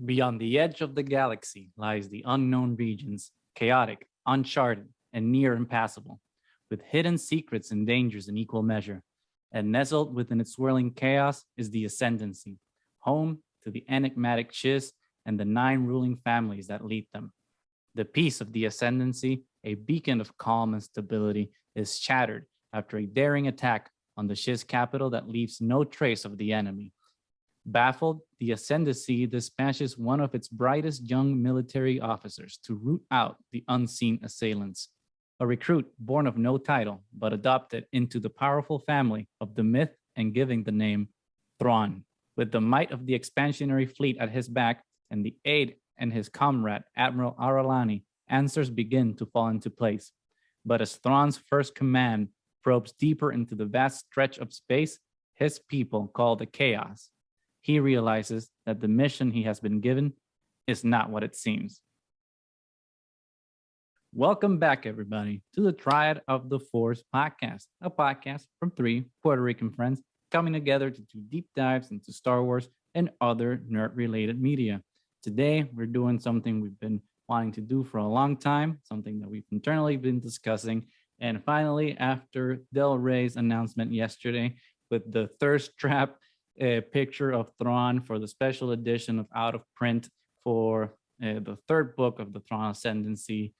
Beyond the edge of the galaxy lies the unknown regions, chaotic, uncharted, and near impassable, with hidden secrets and dangers in equal measure. And nestled within its swirling chaos is the Ascendancy, home to the enigmatic Chiss and the 9 ruling families that lead them. The peace of the Ascendancy, a beacon of calm and stability, is shattered after a daring attack on the Shiz capital that leaves no trace of the enemy. Baffled, the Ascendancy dispatches one of its brightest young military officers to root out the unseen assailants. A recruit born of no title, but adopted into the powerful family of the myth and giving the name Thrawn. With the might of the expansionary fleet at his back and the aid and his comrade, Admiral Aralani, answers begin to fall into place. But as Thrawn's first command probes deeper into the vast stretch of space his people call the Chaos, he realizes that the mission he has been given is not what it seems. Welcome back, everybody, to the Triad of the Force podcast, a podcast from 3 Puerto Rican friends coming together to do deep dives into Star Wars and other nerd-related media. Today, we're doing something we've been wanting to do for a long time, something that we've internally been discussing. And finally, after Del Rey's announcement yesterday with the thirst trap picture of Thrawn for the special edition of Out of Print for the 3rd book of the Thrawn Ascendancy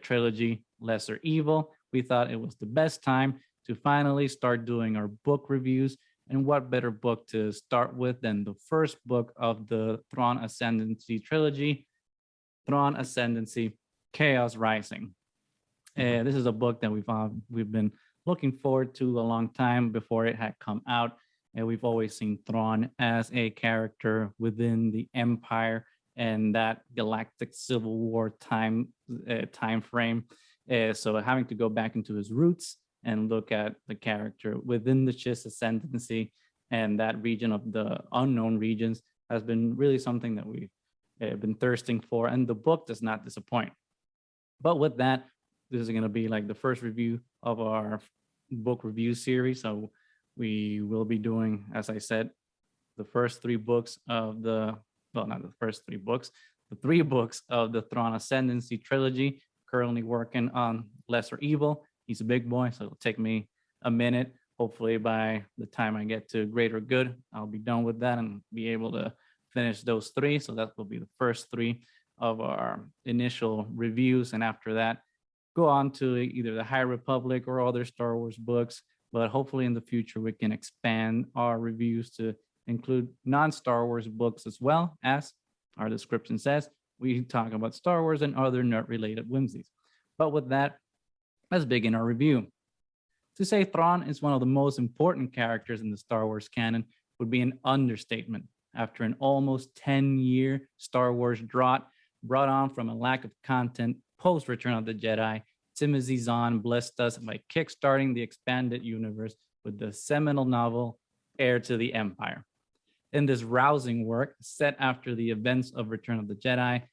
trilogy, Lesser Evil, we thought it was the best time to finally start doing our book reviews. And what better book to start with than the first book of the Thrawn Ascendancy trilogy, Thrawn Ascendancy, Chaos Rising. This is a book that we've been looking forward to a long time before it had come out. And we've always seen Thrawn as a character within the Empire and that galactic civil war time frame. So having to go back into his roots and look at the character within the Chiss Ascendancy and that region of the unknown regions has been really something that we've been thirsting for. And the book does not disappoint. But with that, this is going to be like the first review of our book review series. So we will be doing, as I said, the first 3 books of the, well, not the first 3 books, the 3 books of the Thrawn Ascendancy trilogy. Currently working on Lesser Evil. He's a big boy, so it'll take me a minute. Hopefully by the time I get to Greater Good, I'll be done with that and be able to finish those 3. So that will be the first 3 of our initial reviews. And after that, go on to either the High Republic or other Star Wars books. But hopefully in the future, we can expand our reviews to include non-Star Wars books as well. As our description says, we talk about Star Wars and other nerd-related whimsies. But with that, let's begin our review. To say Thrawn is one of the most important characters in the Star Wars canon would be an understatement. After an almost 10-year Star Wars drought brought on from a lack of content post-Return of the Jedi, Timothy Zahn blessed us by kickstarting the expanded universe with the seminal novel Heir to the Empire. In this rousing work, set after the events of Return of the Jedi,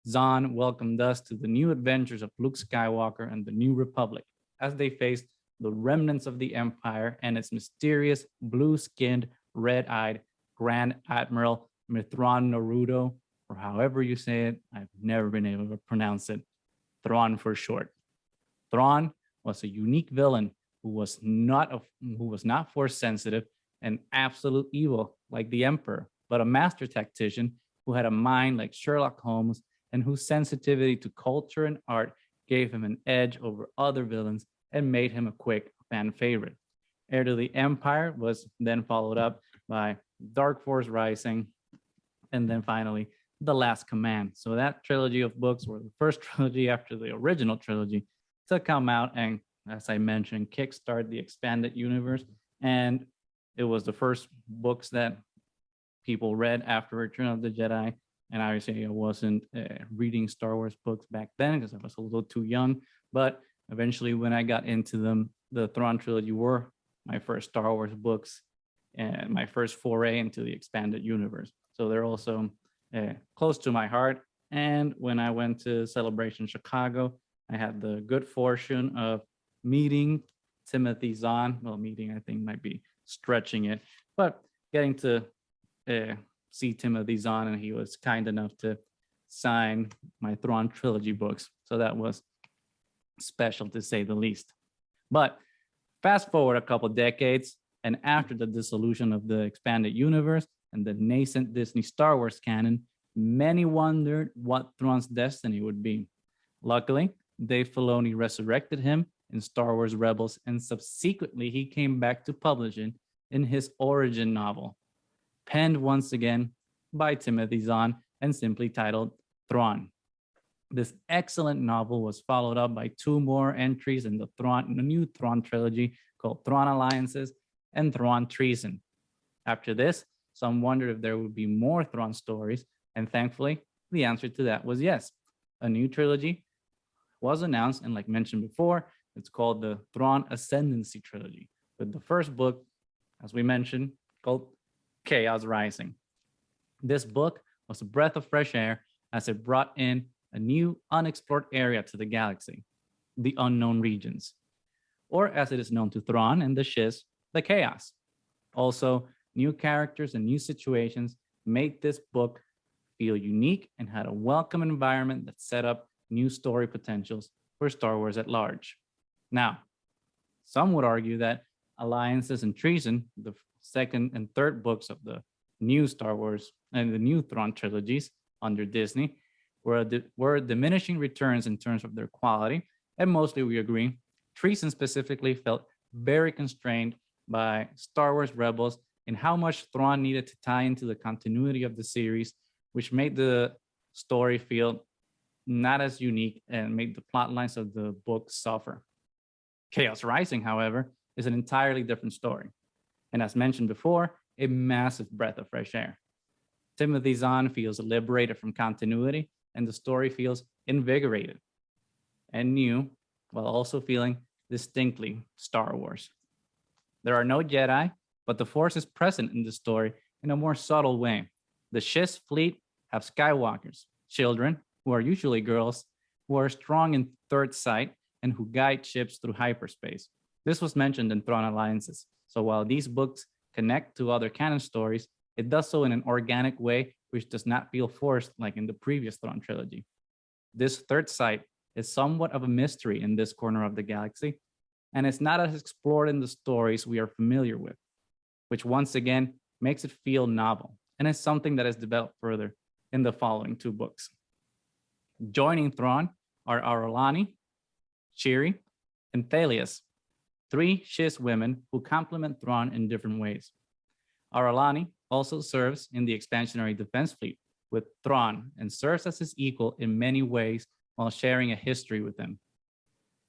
Zahn welcomed us to the new adventures of Luke Skywalker and the New Republic as they faced the remnants of the Empire and its mysterious blue-skinned, red-eyed Grand Admiral Thrawn Naruto, or however you say it. I've never been able to pronounce it. Thrawn for short. Thrawn was a unique villain who was not force sensitive and absolute evil like the Emperor, but a master tactician who had a mind like Sherlock Holmes and whose sensitivity to culture and art gave him an edge over other villains and made him a quick fan favorite. Heir to the Empire was then followed up by Dark Force Rising, and then finally The Last Command. So that trilogy of books were the first trilogy after the original trilogy to come out and, as I mentioned, kickstart the expanded universe. And it was the first books that people read after Return of the Jedi. And obviously I wasn't reading Star Wars books back then because I was a little too young. But eventually when I got into them, the Thrawn trilogy were my first Star Wars books and my first foray into the expanded universe. So they're also close to my heart. And when I went to Celebration Chicago, I had the good fortune of meeting Timothy Zahn. Well, meeting I think might be stretching it, but getting to see Timothy Zahn, and he was kind enough to sign my Thrawn trilogy books. So that was special to say the least. But fast forward a couple decades, and after the dissolution of the expanded universe and the nascent Disney Star Wars canon, many wondered what Thrawn's destiny would be. Luckily, Dave Filoni resurrected him in Star Wars Rebels, and subsequently he came back to publishing in his origin novel, penned once again by Timothy Zahn and simply titled Thrawn. This excellent novel was followed up by two more entries in the new Thrawn trilogy called Thrawn Alliances and Thrawn Treason. After this, some wondered if there would be more Thrawn stories, and thankfully, the answer to that was yes. A new trilogy was announced, and like mentioned before, it's called the Thrawn Ascendancy trilogy, with the first book, as we mentioned, called Chaos Rising. This book was a breath of fresh air as it brought in a new unexplored area to the galaxy, the unknown regions, or as it is known to Thrawn and the Shiz, the Chaos. Also, new characters and new situations made this book feel unique and had a welcome environment that set up new story potentials for Star Wars at large. Now, some would argue that Alliances and Treason, the second and third books of the new Star Wars and the new Thrawn trilogies under Disney, were diminishing returns in terms of their quality, and mostly we agree. Treason specifically felt very constrained by Star Wars Rebels and how much Thrawn needed to tie into the continuity of the series, which made the story feel not as unique and made the plot lines of the book suffer. Chaos Rising, however, is an entirely different story, and as mentioned before, a massive breath of fresh air. Timothy Zahn feels liberated from continuity, and the story feels invigorated and new, while also feeling distinctly Star Wars. There are no Jedi, but the Force is present in the story in a more subtle way. The Chiss Fleet have Skywalkers, children who are usually girls, who are strong in third sight and who guide ships through hyperspace. This was mentioned in Thrawn Alliances. So while these books connect to other canon stories, it does so in an organic way, which does not feel forced like in the previous Thrawn trilogy. This third sight is somewhat of a mystery in this corner of the galaxy, and it's not as explored in the stories we are familiar with, which once again makes it feel novel, and is something that is developed further in the following two books. Joining Thrawn are Auralani, Cheery, and Thalias, three Shiz women who complement Thrawn in different ways. Auralani also serves in the expansionary defense fleet with Thrawn and serves as his equal in many ways while sharing a history with him.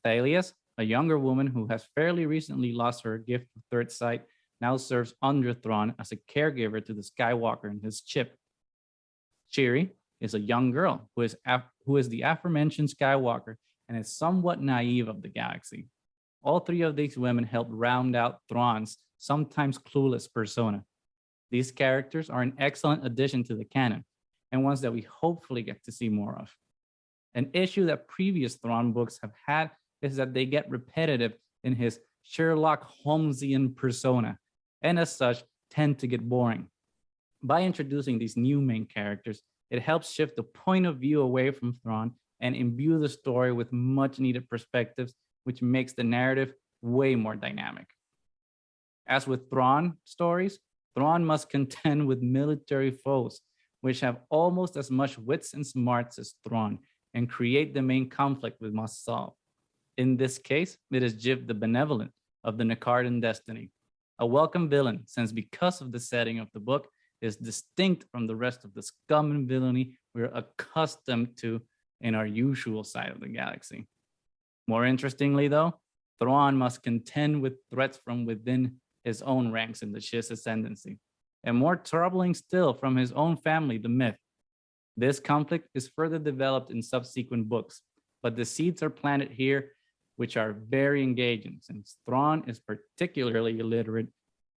Thalias, a younger woman who has fairly recently lost her gift of third sight, now serves under Thrawn as a caregiver to the Skywalker and his chip. Cheery is a young girl who is the aforementioned Skywalker and is somewhat naive of the galaxy. All three of these women help round out Thrawn's sometimes clueless persona. These characters are an excellent addition to the canon, and ones that we hopefully get to see more of. An issue that previous Thrawn books have had is that they get repetitive in his Sherlock Holmesian persona, and as such, tend to get boring. By introducing these new main characters, it helps shift the point of view away from Thrawn and imbue the story with much needed perspectives, which makes the narrative way more dynamic. As with Thrawn stories, Thrawn must contend with military foes, which have almost as much wits and smarts as Thrawn, and create the main conflict we must solve. In this case, it is Jiv the Benevolent of the Nakardan Destiny, a welcome villain, since because of the setting of the book, is distinct from the rest of the scum and villainy we're accustomed to in our usual side of the galaxy. More interestingly, though, Thrawn must contend with threats from within his own ranks in the Chiss Ascendancy, and more troubling still from his own family, the Myth. This conflict is further developed in subsequent books, but the seeds are planted here, which are very engaging, since Thrawn is particularly illiterate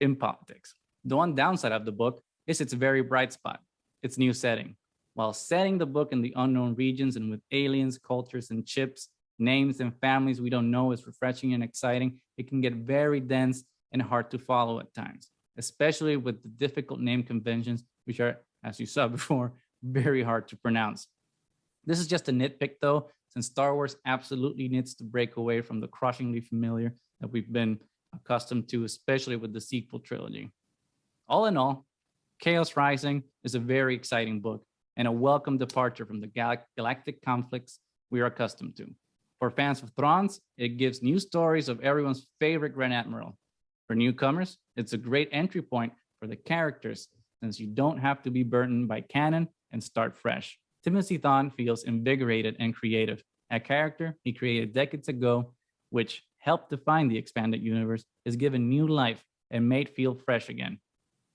in politics. The one downside of the book is its very bright spot, its new setting. While setting the book in the unknown regions and with aliens, cultures, and chips, names, and families we don't know is refreshing and exciting, it can get very dense and hard to follow at times, especially with the difficult name conventions, which are as you saw before, very hard to pronounce. This is just a nitpick though, since Star Wars absolutely needs to break away from the crushingly familiar that we've been accustomed to, especially with the sequel trilogy. All in all, Chaos Rising is a very exciting book and a welcome departure from the galactic conflicts we are accustomed to. For fans of Thrawn's, it gives new stories of everyone's favorite Grand Admiral. For newcomers, it's a great entry point for the characters, since you don't have to be burdened by canon and start fresh. Timothy Zahn feels invigorated and creative. A character he created decades ago, which helped define the expanded universe, is given new life and made feel fresh again.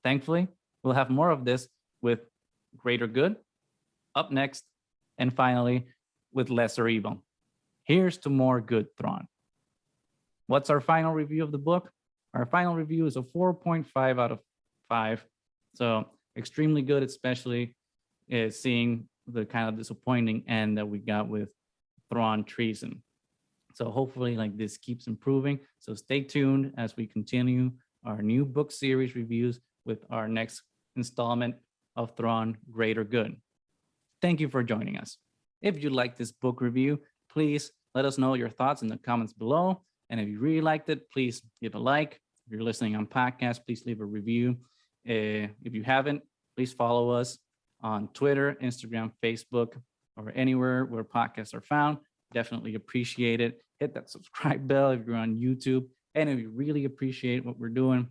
Thankfully, we'll have more of this with Greater Good up next, and finally with Lesser Evil. Here's to more good Thrawn. What's our final review of the book? Our final review is a 4.5 out of 5. So extremely good, especially seeing the kind of disappointing end that we got with Thrawn treason. So hopefully like this keeps improving. So stay tuned as we continue our new book series reviews with our next installment of Thrawn Greater Good. Thank you for joining us. If you like this book review, please let us know your thoughts in the comments below. And if you really liked it, please give a like. If you're listening on podcast, please leave a review. If you haven't, please follow us on Twitter, Instagram, Facebook, or anywhere where podcasts are found. Definitely appreciate it. Hit that subscribe bell if you're on YouTube. And if you really appreciate what we're doing,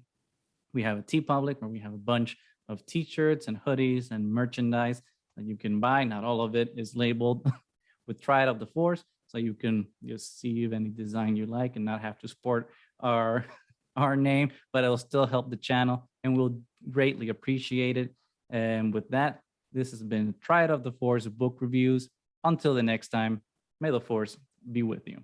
we have a TeePublic where we have a bunch of t-shirts and hoodies and merchandise that you can buy. Not all of it is labeled with Triad of the Force, so you can just see any design you like and not have to sport our name, but it'll still help the channel and we'll greatly appreciate it. And with that, this has been Triad of the Force book reviews. Until the next time, may the Force be with you.